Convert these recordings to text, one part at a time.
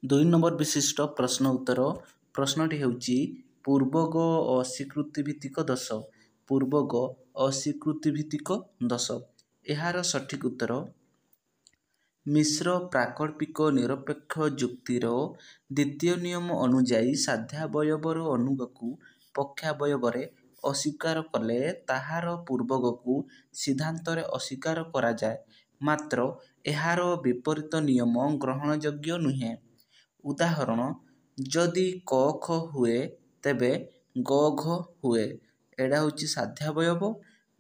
2 number विशिष्ट प्रश्न उत्तर प्रश्नटी ହେଉଛି ପୂର୍ବଗ ଅସ୍ୱୀକୃତି ଭିତ୍ତିକ ଦୋଷ। ପୂର୍ବଗ ଅସ୍ୱୀକୃତି ଭିତ୍ତିକ ଦୋଷ। ଏହାର ସଠିକ୍ ଉତ୍ତର ମିଶ୍ର ପ୍ରାକଳ୍ପିକ ନିରପେକ୍ଷ ଯୁକ୍ତିର ଦ୍ୱିତୀୟ ନିୟମ ଅନୁଯାୟୀ ସାଧ୍ୟାବୟବର ଅନୁଗକୁ ପକ୍ଷାବୟବରେ ଅସ୍ୱୀକାର କଲେ ତାହାର ପୂର୍ବଗକୁ ସିଦ୍ଧାନ୍ତରେ ଅସ୍ୱୀକାର କରାଯାଏ। ମାତ୍ର ଏହାର ବିପରୀତ ନିୟମ ଗ୍ରହଣଯୋଗ୍ୟ ନୁହେଁ। ଉଦାହରଣ, ଯଦି କ ଖ ହୁଏ ତେବେ ଗ ଘ ହୁଏ। ଏଇଟା ହେଉଛି ସାଧ୍ୟାବୟବ।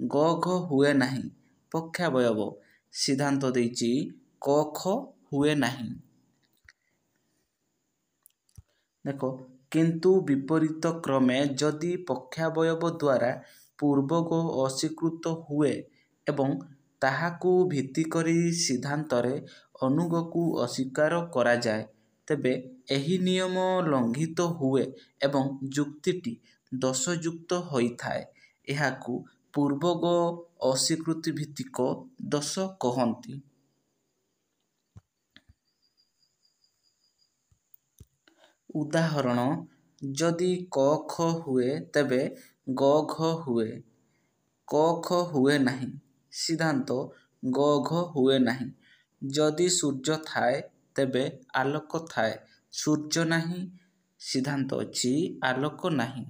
ଗ ଘ ହୁଏ ନାହିଁ ପକ୍ଷାବୟବ। ସିଦ୍ଧାନ୍ତ ଦେଇଛି କ ଖ ହୁଏ ନାହିଁ। ଦେଖ, କିନ୍ତୁ ବିପରୀତ କ୍ରମେ ଯଦି ପକ୍ଷାବୟବ ଦ୍ୱାରା ପୂର୍ବଗ ଅସ୍ୱୀକୃତ ହୁଏ ଏବଂ ତାହାକୁ ଭିତ୍ତି କରି ସିଦ୍ଧାନ୍ତରେ ଅନୁଗକୁ ଅସ୍ୱୀକାର କରାଯାଏ, ତେବେ ଏହି ନିୟମ ଲଙ୍ଘିତ ହୁଏ ଏବଂ ଯୁକ୍ତିଟି ଦୋଷଯୁକ୍ତ ହୋଇଥାଏ। ଏହାକୁ ପୂର୍ବଗ ଅସ୍ୱୀକୃତି ଭିତ୍ତିକ ଦୋଷ କହନ୍ତି। ଉଦାହରଣ, ଯଦି କ ଖ ହୁଏ ତେବେ ଗ ଘ ହୁଏ। କ ଖ ହୁଏ ନାହିଁ। ସିଦ୍ଧାନ୍ତ ଗ ଘ ହୁଏ ନାହିଁ। ଯଦି ସୂର୍ଯ୍ୟ ଥାଏ ତେବେ ଆଲୋକ ଥାଏ। ସୂର୍ଯ୍ୟ ନାହିଁ। ସିଦ୍ଧାନ୍ତ ଅଛି ଆଲୋକ ନାହିଁ।